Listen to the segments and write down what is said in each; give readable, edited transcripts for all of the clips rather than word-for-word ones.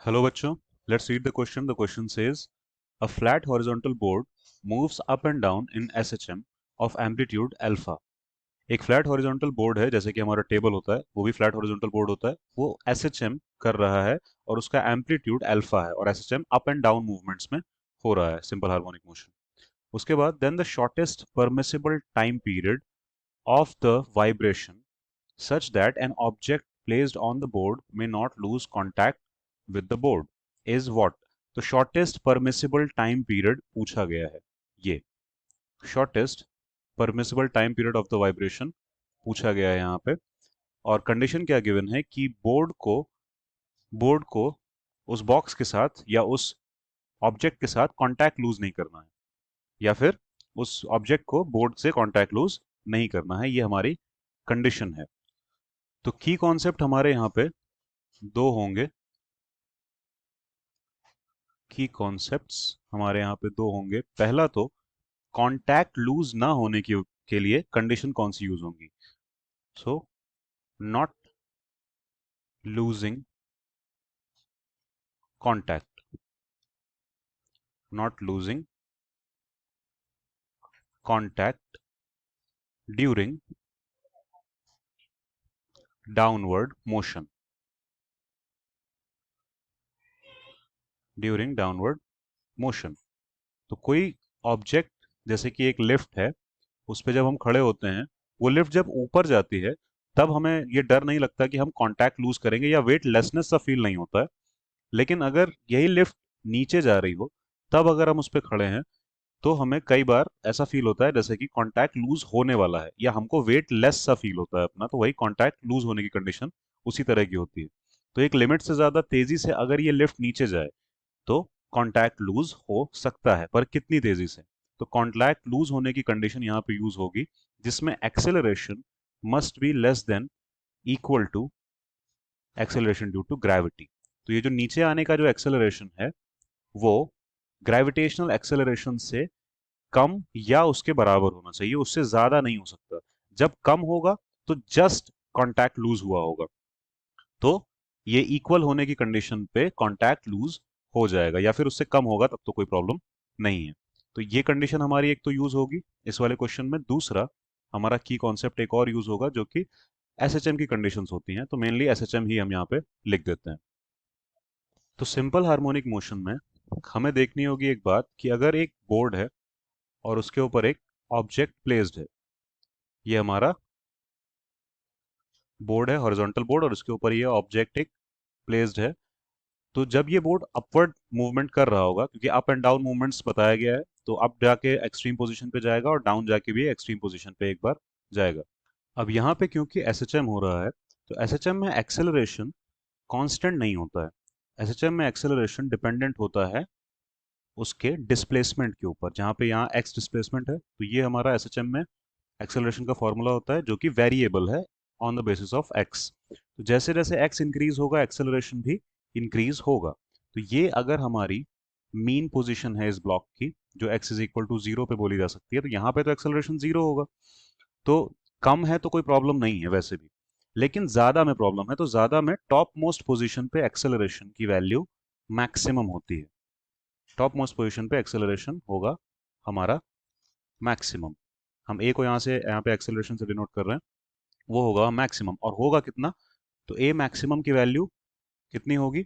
Hello बच्चों, let's read the question. The question says, a flat horizontal board moves up and down in SHM of amplitude alpha. एक flat horizontal board है, जैसे कि हमारा table होता है, वो भी फ्लैट हॉरिजॉन्टल बोर्ड होता है। वो SHM कर रहा है और उसका एम्पलीट्यूड अल्फा है और SHM up and down movements में हो रहा है, सिंपल हार्मोनिक मोशन। उसके बाद then the shortest permissible time period of the vibration such that an object placed on the board may not lose contact with the board is what? तो shortest permissible time period पूछा गया है। ये shortest permissible time period of the vibration पूछा गया है यहाँ पे। और कंडीशन क्या गिवन है कि बोर्ड को उस बॉक्स के साथ या उस ऑब्जेक्ट के साथ कांटेक्ट लूज नहीं करना है, या फिर उस ऑब्जेक्ट को बोर्ड से कांटेक्ट लूज नहीं करना है। ये हमारी कंडीशन है। तो की कॉन्सेप्ट हमारे यहाँ पे दो होंगे। की कॉन्सेप्ट्स हमारे यहाँ पे दो होंगे। पहला तो कांटेक्ट लूज ना होने के लिए कंडीशन कौन सी यूज होंगी? So not losing contact, not losing contact during downward motion, during downward motion. तो कोई ऑब्जेक्ट, जैसे कि एक लिफ्ट है, उस पे जब हम खड़े होते हैं, वो लिफ्ट जब ऊपर जाती है, तब हमें ये डर नहीं लगता कि हम कांटेक्ट लूज करेंगे या वेट लेसनेस सा फील नहीं होता है। लेकिन अगर यही लिफ्ट नीचे जा रही हो, तब अगर हम उस पर खड़े हैं, तो हमें कई बार ऐसा फील होता है जैसे कि कांटेक्ट लूज होने वाला है, या हमको वेट लेस सा फील होता है अपना। तो वही कांटेक्ट लूज होने की कंडीशन उसी तरह की होती है। तो एक लिमिट से ज्यादा तेजी से अगर ये लिफ्ट नीचे जाए, तो कांटेक्ट लूज हो सकता है, पर कितनी तेजी से? तो कांटेक्ट लूज होने की कंडीशन यहाँ पे यूज होगी जिसमें acceleration must be less than equal to acceleration due to gravity. तो ये जो नीचे आने का जो एक्सेलरेशन है, वो ग्रेविटेशनल एक्सेलरेशन से कम या उसके बराबर होना चाहिए, उससे ज्यादा नहीं हो सकता। जब कम होगा तो जस्ट कांटेक्ट लूज हुआ होगा। तो ये इक्वल होने की कंडीशन पे कांटेक्ट लूज हो जाएगा, या फिर उससे कम होगा तब तो कोई प्रॉब्लम नहीं है। तो ये कंडीशन हमारी एक तो यूज होगी इस वाले क्वेश्चन में। दूसरा हमारा की कॉन्सेप्ट एक और यूज होगा जो कि एसएचएम की कंडीशंस होती हैं। तो मेनली एसएचएम ही हम यहाँ पे लिख देते हैं। तो सिंपल हार्मोनिक मोशन में हमें देखनी होगी एक बात, कि अगर एक बोर्ड है और उसके ऊपर एक ऑब्जेक्ट प्लेस्ड है, ये हमारा बोर्ड है, हॉरिजॉन्टल बोर्ड, और उसके ऊपर ये ऑब्जेक्ट एक प्लेस्ड है। तो जब ये बोर्ड अपवर्ड मूवमेंट कर रहा होगा, क्योंकि अप एंड डाउन मूवमेंट्स बताया गया है, तो अप जाके एक्सट्रीम पोजीशन पे जाएगा और डाउन जाके भी एक्सट्रीम पोजीशन पे एक बार जाएगा। अब यहाँ पे क्योंकि एसएचएम हो रहा है, तो एसएचएम में एक्सेलरेशन कांस्टेंट नहीं होता है। एसएचएम में एक्सेलरेशन डिपेंडेंट होता है उसके डिस्प्लेसमेंट के ऊपर। जहाँ पे यहाँ एक्स डिस्प्लेसमेंट है, तो ये हमारा एसएचएम में एक्सेलरेशन का फॉर्मूला होता है, जो कि वेरिएबल है on the basis of x. तो जैसे जैसे एक्स इंक्रीज होगा, एक्सेलरेशन भी इंक्रीज होगा। तो ये अगर हमारी मीन पोजीशन है इस ब्लॉक की, जो x is equal to zero पे बोली जा सकती है, तो यहाँ पे तो एक्सेलरेशन जीरो होगा। तो कम है तो कोई प्रॉब्लम नहीं है वैसे भी, लेकिन ज्यादा में प्रॉब्लम है। तो ज्यादा में टॉप मोस्ट पोजीशन पे एक्सेलरेशन की वैल्यू मैक्सिमम होती है। टॉप मोस्ट पोजीशन पे एक्सेलरेशन होगा हमारा मैक्सिमम। हम ए को यहाँ पे एक्सेलरेशन से डिनोट कर रहे हैं, वो होगा मैक्सिमम। और होगा कितना? तो ए मैक्सिमम की वैल्यू कितनी होगी?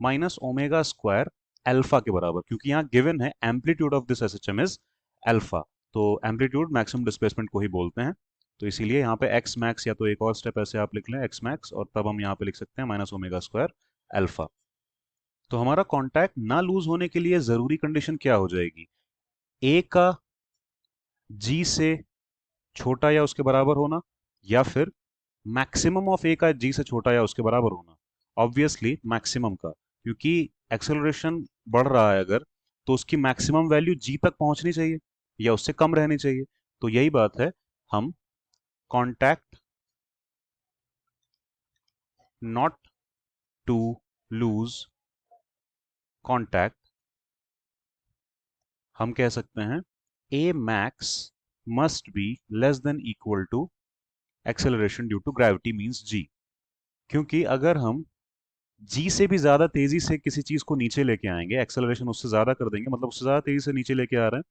माइनस ओमेगा स्क्वायर अल्फा के बराबर, क्योंकि यहाँ गिवन है amplitude of this SHM is alpha. तो एम्पलीट्यूड मैक्सिमम डिस्प्लेसमेंट को ही बोलते हैं। तो इसीलिए यहाँ पे एक्स मैक्स, या तो एक और स्टेप ऐसे आप लिख लें एक्स मैक्स, और तब हम यहाँ पे लिख सकते हैं माइनस ओमेगा स्क्वायर अल्फा। तो हमारा कॉन्टैक्ट ना लूज होने के लिए जरूरी कंडीशन क्या हो जाएगी? ए का जी से छोटा या उसके बराबर होना, या फिर मैक्सिमम ऑफ ए का जी से छोटा या उसके बराबर होना। ऑब्वियसली मैक्सिमम का, क्योंकि एक्सेलरेशन बढ़ रहा है अगर, तो उसकी मैक्सिमम वैल्यू जी तक पहुंचनी चाहिए या उससे कम रहनी चाहिए। तो यही बात है, हम contact not to lose contact, हम कह सकते हैं a max must be less than equal to acceleration due to gravity means g. क्योंकि अगर हम जी से भी ज्यादा तेजी से किसी चीज को नीचे लेके आएंगे, एक्सेलरेशन उससे ज्यादा कर देंगे, मतलब उससे ज्यादा तेजी से नीचे लेके आ रहे हैं,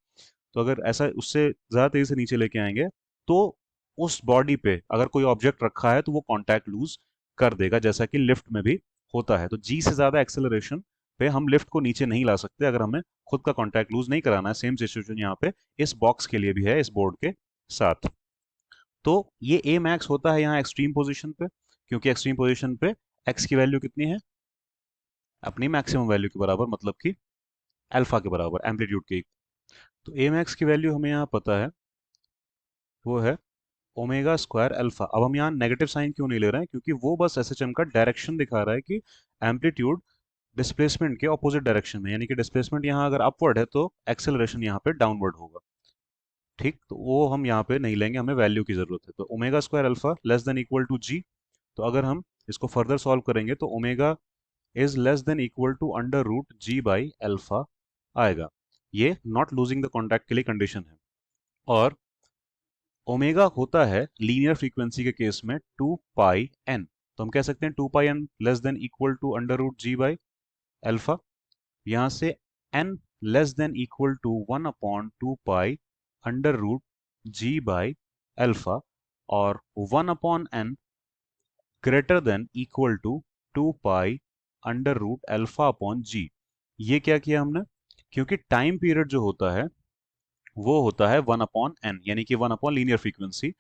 तो अगर ऐसा उससे ज्यादा तेजी से नीचे लेके आएंगे तो उस बॉडी पे अगर कोई ऑब्जेक्ट रखा है तो वो कांटेक्ट लूज कर देगा, जैसा कि लिफ्ट में भी होता है। तो जी से ज्यादा एक्सेलरेशन पे हम लिफ्ट को नीचे नहीं ला सकते अगर हमें खुद का कांटेक्ट लूज नहीं कराना है। सेम सिचुएशन यहाँ पे इस बॉक्स के लिए भी है, इस बोर्ड के साथ। तो ये ए मैक्स होता है यहाँ एक्सट्रीम पोजीशन पे, क्योंकि एक्सट्रीम पोजीशन पे एक्स की वैल्यू कितनी है, अपनी मैक्सिमम वैल्यू के बराबर, मतलब कि अल्फा के बराबर, एम्पलीट्यूड की। तो ए मैक्स की वैल्यू हमें यहाँ पता है, वो है ओमेगा स्क्वायर अल्फा। अब हम यहाँ नेगेटिव साइन क्यों नहीं ले रहे हैं, क्योंकि वो बस एसएचएम का डायरेक्शन दिखा रहा है कि एम्पलीट्यूड डिस्प्लेसमेंट के ऑपोजिट डायरेक्शन में, यानी कि डिस्प्लेसमेंट यहाँ अगर अपवर्ड है तो एक्सेलरेशन यहाँ पे डाउनवर्ड होगा। ठीक, तो वो हम यहाँ पे नहीं लेंगे, हमें वैल्यू की जरूरत है। तो omega square alpha less than equal to g. तो अगर हम इसको फर्दर सॉल्व करेंगे तो omega is less than equal to under root g by alpha आएगा। ये नॉट लूजिंग द कॉन्टैक्ट के लिए कंडीशन है। और ओमेगा होता है लीनियर फ्रीक्वेंसी के केस में 2 पाई एन, तो हम कह सकते हैं 2 pi n less than equal to under root g by alpha. यहाँ से n less than equal to 1/2 pi under root g by alpha, और 1/n greater than equal to 2 pi under root alpha upon g. ये क्या किया हमने, क्योंकि time period जो होता है वो होता है 1/n, यानी कि 1 लीनियर फ्रीक्वेंसी।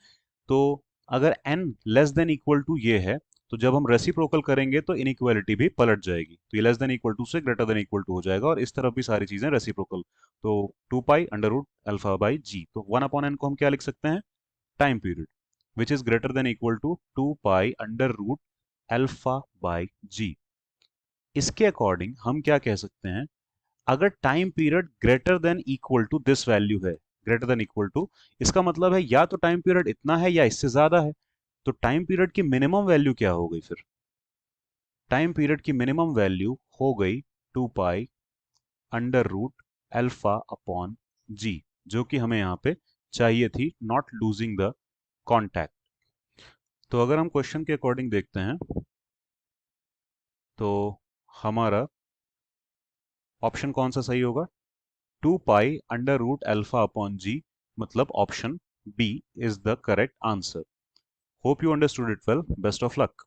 तो अगर n less than equal to ये है, तो जब हम रेसिप्रोकल करेंगे तो इनइक्वालिटी भी पलट जाएगी, तो ये लेस देन इक्वल टू से ग्रेटर देन इक्वल टू हो जाएगा, और इस तरफ भी सारी चीजें रेसिप्रोकल। तो 2 pi under root alpha by g, तो 1/n को हम क्या लिख सकते हैं, time period, which is greater than equal to 2 pi under root alpha by g. इसके अकॉर्डिंग हम क्या कह सकते हैं, अगर time period greater than equal to this value है, ग्रेटर देन इक्वल टू, इसका मतलब है या तो टाइम पीरियड इतना है या इससे ज्यादा है। तो टाइम पीरियड की मिनिमम वैल्यू क्या हो गई फिर, टाइम पीरियड की मिनिमम वैल्यू हो गई 2 pi under root alpha upon g, जो कि हमें यहाँ पे चाहिए थी, नॉट लूजिंग द कॉन्टैक्ट। तो अगर हम क्वेश्चन के अकॉर्डिंग देखते हैं तो हमारा ऑप्शन कौन सा सही होगा, 2 pi under root alpha upon g, मतलब option B is the correct answer. Hope you understood it well, best of luck.